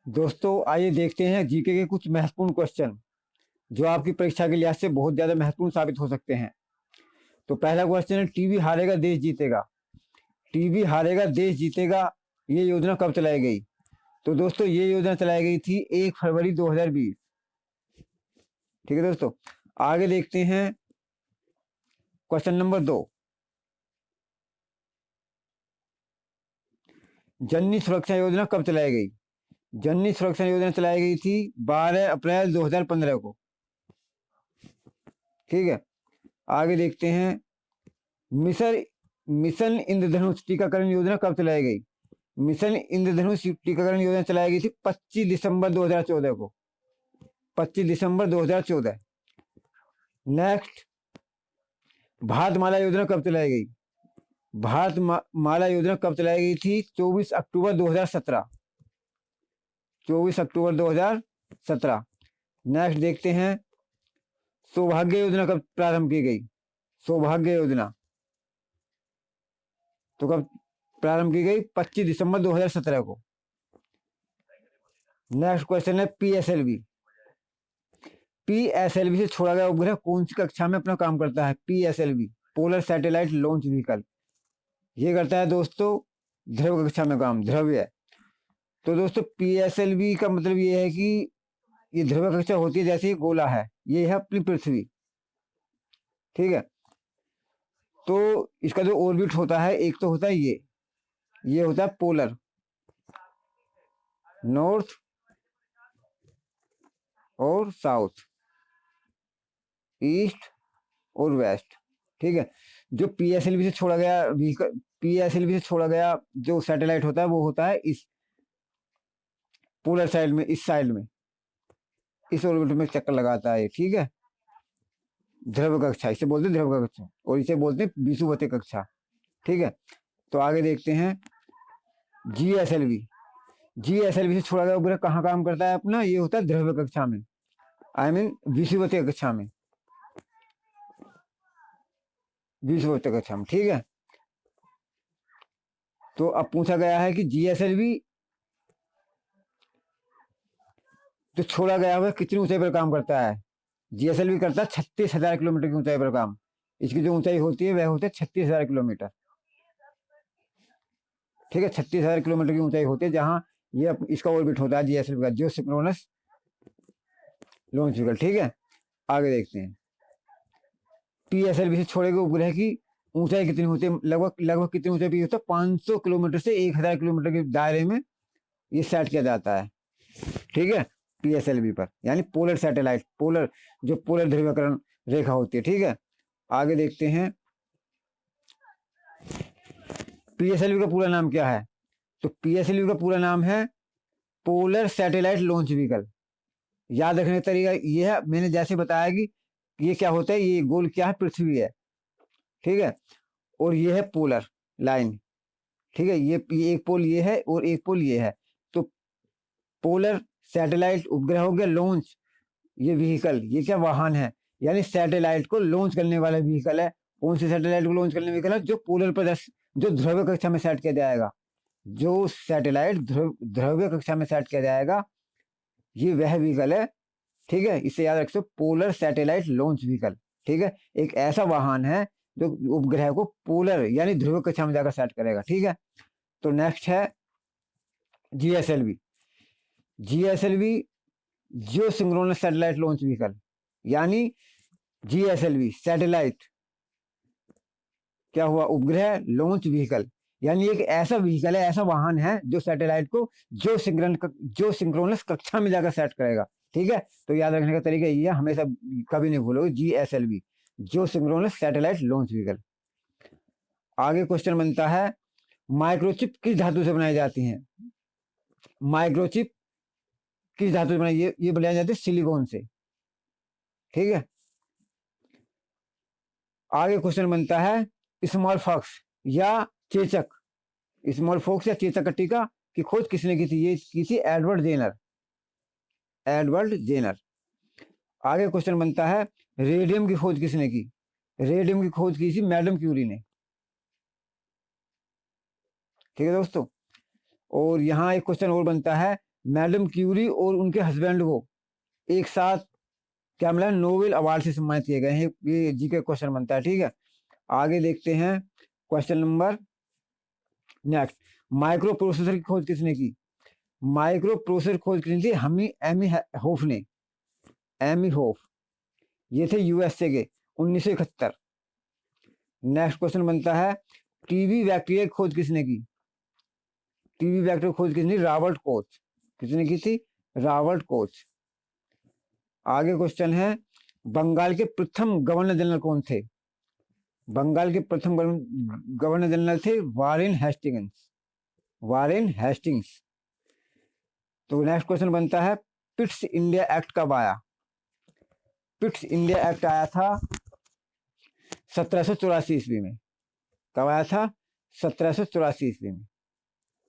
दोस्तों आइए देखते हैं जीके के कुछ महत्वपूर्ण क्वेश्चन जो आपकी परीक्षा के लिहाज से बहुत ज्यादा महत्वपूर्ण साबित हो सकते हैं। तो पहला क्वेश्चन है, टीबी हारेगा देश जीतेगा। टीबी हारेगा देश जीतेगा, ये योजना कब चलाई गई? तो दोस्तों ये योजना चलाई गई थी 1 फरवरी 2020। ठीक है दोस्तों, आगे देखते हैं क्वेश्चन नंबर 2। जननी सुरक्षा योजना कब चलाई गई? जननी सुरक्षा योजना चलाई गई थी 12 अप्रैल 2015 को। ठीक है, आगे देखते हैं मिशन मिशन इंद्रधनुष टीकाकरण योजना कब चलाई गई? मिशन इंद्रधनुष टीकाकरण योजना चलाई गई थी 25 दिसंबर 2014 को। 25 दिसंबर 2014। नेक्स्ट, भारतमाला योजना कब चलाई गई? माला योजना कब चलाई गई थी? 24 अक्टूबर 2017। 24 अक्टूबर 2017। नेक्स्ट देखते हैं, सौभाग्य योजना कब प्रारंभ की गई? सौभाग्य योजना तो कब प्रारंभ की गई? 25 दिसंबर 2017 को। नेक्स्ट क्वेश्चन है पीएसएलवी। पीएसएलवी से छोड़ा गया उपग्रह कौन सी कक्षा में अपना काम करता है? PSLV, polar satellite launch vehicle, ये करता है दोस्तों ध्रुव कक्षा में काम, ध्रुवीय। तो दोस्तों पीएसएलवी का मतलब ये है कि ये ध्रुव कक्षा होती है जैसे गोला है, ये है अपनी पृथ्वी। ठीक है, तो इसका जो ऑर्बिट होता है, एक तो होता है ये होता है पोलर, नॉर्थ और साउथ, ईस्ट और वेस्ट। ठीक है, जो पीएसएलवी से छोड़ा गया पीएसएलवी से छोड़ा गया जो सैटेलाइट होता है वो होता है इस पोलर साइड में, इस साइड में, इस ऑर्बिट में चक्कर लगाता है। ठीक है, ध्रुव कक्षा इसे बोलते हैं, ध्रुव कक्षा, और इसे बोलते हैं विषुवतीय कक्षा। ठीक है, तो आगे देखते हैं जीएसएलवी। जीएसएलवी से छोड़ा गया उपग्रह कहाँ काम करता है अपना? ये होता है ध्रुव कक्षा में, आई मीन विषुवतीय कक्षा में, विषुवतीय कक्षा में। ठीक है, तो अब पूछा गया है कि जीएसएलवी जो छोड़ा गया हुआ कितनी ऊंचाई पर काम करता है? जीएसएलवी करता है 36,000 किलोमीटर की ऊंचाई पर काम। इसकी जो ऊंचाई होती है वह होती है 36,000 किलोमीटर। ठीक है, 36,000 किलोमीटर की ऊंचाई होती है जहां ये इसका ऑर्बिट होता है जीएसएलवी का, जो सिंक्रोनस लॉन्च व्हीकल। ठीक है, आगे देखते हैं पीएसएलवी से छोड़े गए उपग्रह की ऊंचाई कितनी होती है? लगभग लगभग कितनी ऊंचाई पर होता है? 500 किलोमीटर से 1,000 किलोमीटर के दायरे में ये सेट किया जाता है। ठीक है, पीएसएलवी पर, यानी पोलर सैटेलाइट, पोलर जो पोलर ध्रुवीकरण रेखा होती है। ठीक है, आगे देखते हैं पीएसएलवी का पूरा नाम क्या है? तो पीएसएलवी का पूरा नाम है पोलर सैटेलाइट लॉन्च व्हीकल। याद रखने का तरीका ये है, मैंने जैसे बताया कि ये क्या होता है, ये गोल क्या है? पृथ्वी है। ठीक है, और ये है पोलर लाइन। ठीक है, ये एक पोल ये है और एक पोल ये है। तो पोलर सैटेलाइट उपग्रह हो गया, लॉन्च ये व्हीकल, ये क्या वाहन है, यानी सैटेलाइट को लॉन्च करने वाला व्हीकल है। कौन सी सैटेलाइट को लॉन्च करने व्हीकल है? जो पोलर पर जो ध्रुवीय कक्षा में सेट किया जाएगा, जो सैटेलाइट ध्रुवीय कक्षा में सेट किया जाएगा, ये वह व्हीकल है। ठीक है, इसे याद रखो, पोलर सैटेलाइट लॉन्च व्हीकल। ठीक है, एक ऐसा वाहन है जो उपग्रह को पोलर यानी ध्रुवीय कक्षा में जाकर सेट करेगा। ठीक है, तो नेक्स्ट है जीएसएलवी। जीएसएलवी जियो सिंक्रोनस सैटेलाइट लॉन्च व्हीकल, यानी जीएसएलवी सैटेलाइट क्या हुआ? उपग्रह लॉन्च व्हीकल, यानी एक ऐसा व्हीकल है, ऐसा वाहन है जो सैटेलाइट को जो सिंक्रोनस कक्षा में जाकर सेट करेगा। ठीक है, तो याद रखने का तरीका ये है, हमेशा कभी नहीं भूलोगे, जीएसएलवी जो सिंक्रोनस सैटेलाइट लॉन्च व्हीकल। आगे क्वेश्चन बनता है माइक्रोचिप किस धातु से बनाई जाती है? माइक्रोचिप किस धातु से बनाई? ये बनाई जाती है सिलिकॉन से। ठीक है, आगे क्वेश्चन बनता है स्मॉल फॉक्स या चेचक, स्मॉल फॉक्स या चेचक का टीका की खोज किसने की थी? ये की थी एडवर्ड जेनर, एडवर्ड जेनर। आगे क्वेश्चन बनता है रेडियम की खोज किसने की? रेडियम की खोज की थी मैडम क्यूरी ने। ठीक है दोस्तों, और यहाँ एक क्वेश्चन और बनता है मैडम क्यूरी और उनके हस्बैंड को एक साथ क्या मिला, नोबेल अवार्ड से सम्मानित किए गए हैं। ये जी के क्वेश्चन बनता है, ठीक है। आगे देखते हैं question number next. Micro processor की खोज किसने की? माइक्रो प्रोसेसर खोज किसने की? हमी एमी होफ ने, एमी होफ। ये थे यूएसए के 1971। नेक्स्ट क्वेश्चन बनता है टीबी बैक्टीरिया की खोज किसने की? टीबी बैक्टीरिया की खोज किसने की? Robert Koch. किसने की थी? Robert Koch. आगे क्वेश्चन है बंगाल के प्रथम गवर्नर जनरल कौन थे? बंगाल के प्रथम गवर्नर जनरल थे वारेन हेस्टिंग्स। Warren Hastings. तो नेक्स्ट क्वेश्चन बनता है पिट्स इंडिया एक्ट कब आया? पिट्स इंडिया एक्ट आया था 1784 ईस्वी में। कब आया था? 1784 ईस्वी में,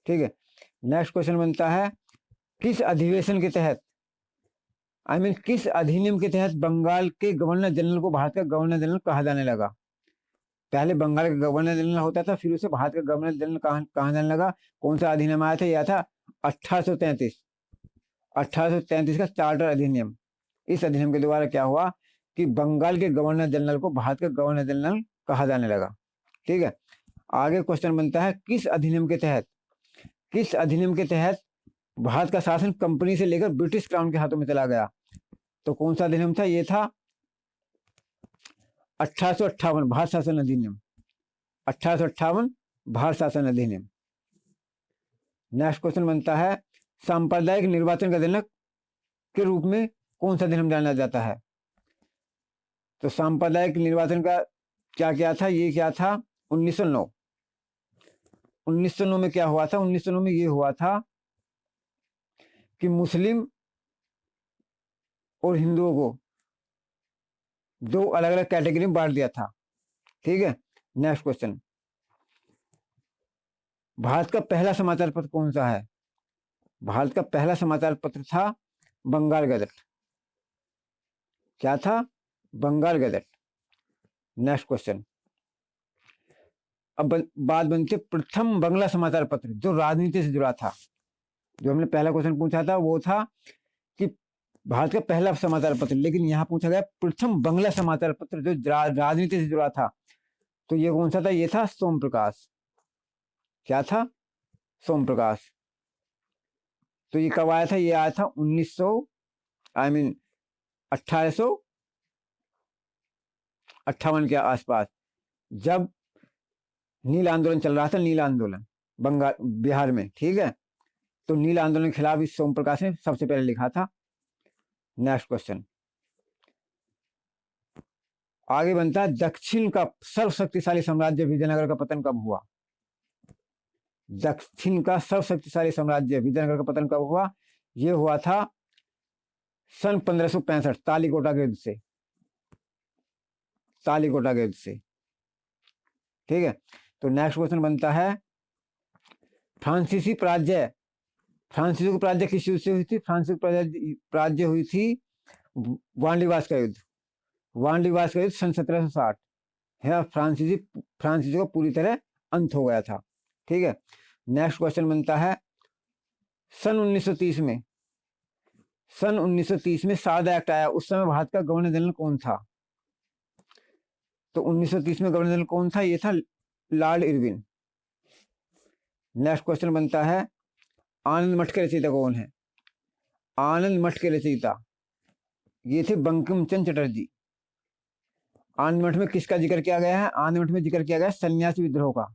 ठीक है। नेक्स्ट क्वेश्चन बनता है किस अधिवेशन के तहत, किस अधिनियम के तहत बंगाल के गवर्नर जनरल को भारत का गवर्नर जनरल कहा जाने लगा? पहले बंगाल का गवर्नर जनरल होता था, फिर उसे भारत का गवर्नर जनरल कहा जाने लगा। कौन सा अधिनियम आया था? यह था 1833। 1833 का चार्टर अधिनियम। इस अधिनियम के द्वारा क्या हुआ कि बंगाल के गवर्नर जनरल को भारत का गवर्नर जनरल कहा जाने लगा, ठीक है। आगे क्वेश्चन बनता है किस अधिनियम के तहत, किस अधिनियम के तहत भारत का शासन कंपनी से लेकर ब्रिटिश क्राउन के हाथों में चला गया? तो कौन सा अधिनियम था? ये था 1858 भारत शासन अधिनियम। 1858 भारत शासन अधिनियम। नेक्स्ट क्वेश्चन बनता है सांप्रदायिक निर्वाचन का जनक के रूप में कौन सा अधिनियम जाना जाता है? तो सांप्रदायिक निर्वाचन का क्या क्या था? ये क्या था? 1909। 1909 में क्या हुआ था? 1909 में ये हुआ था कि मुस्लिम और हिंदुओं को दो अलग अलग कैटेगरी में बांट दिया था, ठीक है। नेक्स्ट क्वेश्चन, भारत का पहला समाचार पत्र कौन सा है? भारत का पहला समाचार पत्र था बंगाल गजट। क्या था? बंगाल गजट। नेक्स्ट क्वेश्चन, अब बात बनती है प्रथम बंगला समाचार पत्र जो राजनीति से जुड़ा था। जो हमने पहला क्वेश्चन पूछा था वो था कि भारत का पहला समाचार पत्र, लेकिन यहाँ पूछा गया प्रथम बंगला समाचार पत्र जो राजनीति से जुड़ा था। तो ये कौन सा था? ये था सोम प्रकाश। क्या था? सोम प्रकाश। तो ये कब आया था? ये आया था 1858 के आसपास, जब नील आंदोलन चल रहा था। नील आंदोलन बंगाल बिहार में, ठीक है। तो नील आंदोलन के खिलाफ इस सोम प्रकाश ने सबसे पहले लिखा था। नेक्स्ट क्वेश्चन, आगे बनता है दक्षिण का सर्वशक्तिशाली साम्राज्य विजयनगर का पतन कब हुआ? दक्षिण का सर्वशक्तिशाली साम्राज्य विजयनगर का पतन कब हुआ? यह हुआ था सन 1565 तालीकोटा के युद्ध से। तालीकोटा के युद्ध से, ठीक है। तो नेक्स्ट क्वेश्चन बनता है फ्रांसीसी पराजय, फ्रांसीसी की पराजय किस युद्ध से हुई थी? फ्रांसीसी पराजय हुई थी वांडीवास का युद्ध। वांडीवास का युद्ध सन 1760 है। फ्रांसीसी को पूरी तरह अंत हो गया था, ठीक है। नेक्स्ट क्वेश्चन बनता है सन 1930 में, सन 1930 में सारदा एक्ट आया। उस समय भारत का गवर्नर जनरल कौन था? तो 1930 में गवर्नर जनरल कौन था? ये था लॉर्ड इरविन। नेक्स्ट क्वेश्चन बनता है आनंद मठ के रचयिता कौन है? आनंद मठ के रचयिता ये थे बंकिम चंद्र चटर्जी। आनंद मठ में किसका जिक्र किया गया है? आनंद मठ में जिक्र किया गया है सन्यासी विद्रोह का।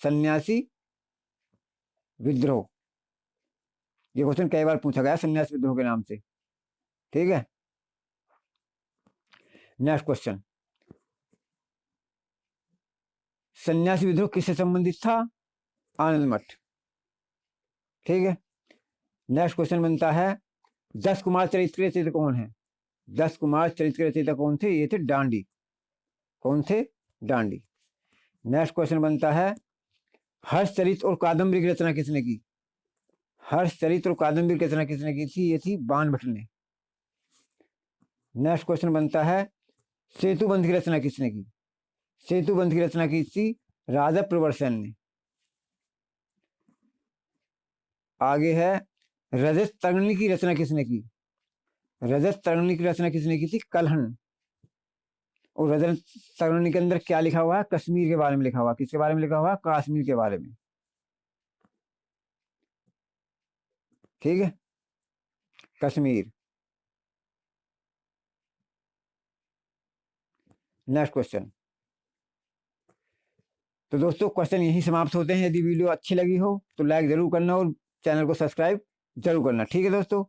सन्यासी विद्रोह, ये क्वेश्चन कई बार पूछा गया सन्यासी विद्रोह के नाम से, ठीक है। नेक्स्ट क्वेश्चन, सन्यासी विद्रोह किससे संबंधित था? आनंद मठ, ठीक है। नेक्स्ट क्वेश्चन बनता है 10 कुमार चरित्र के रचयिता कौन है? 10 कुमार चरित्र के रचयिता कौन थे? ये थे डांडी। कौन थे? डांडी। नेक्स्ट क्वेश्चन बनता है हर्षचरित और कादम्बरी की रचना किसने की? हर्षचरित और कादम्बरी की रचना किसने की थी? ये थी बाणभट्ट ने। नेक्स्ट क्वेश्चन बनता है सेतुबंध की रचना किसने की? सेतुबंध की रचना की थी राजा प्रवरसेन ने। आगे है रजत तरंगिणी की रचना किसने की? रजत तरंगिणी की रचना किसने की थी? कल्हण। और रजत तरंगिणी के अंदर क्या लिखा हुआ है? कश्मीर के बारे में लिखा हुआ। किसके बारे में लिखा हुआ? कश्मीर के बारे में। ठीक है, कश्मीर। Next question. तो दोस्तों क्वेश्चन यहीं समाप्त होते हैं। यदि वीडियो अच्छी लगी हो तो लाइक जरूर करना और चैनल को सब्सक्राइब जरूर करना। ठीक है दोस्तों।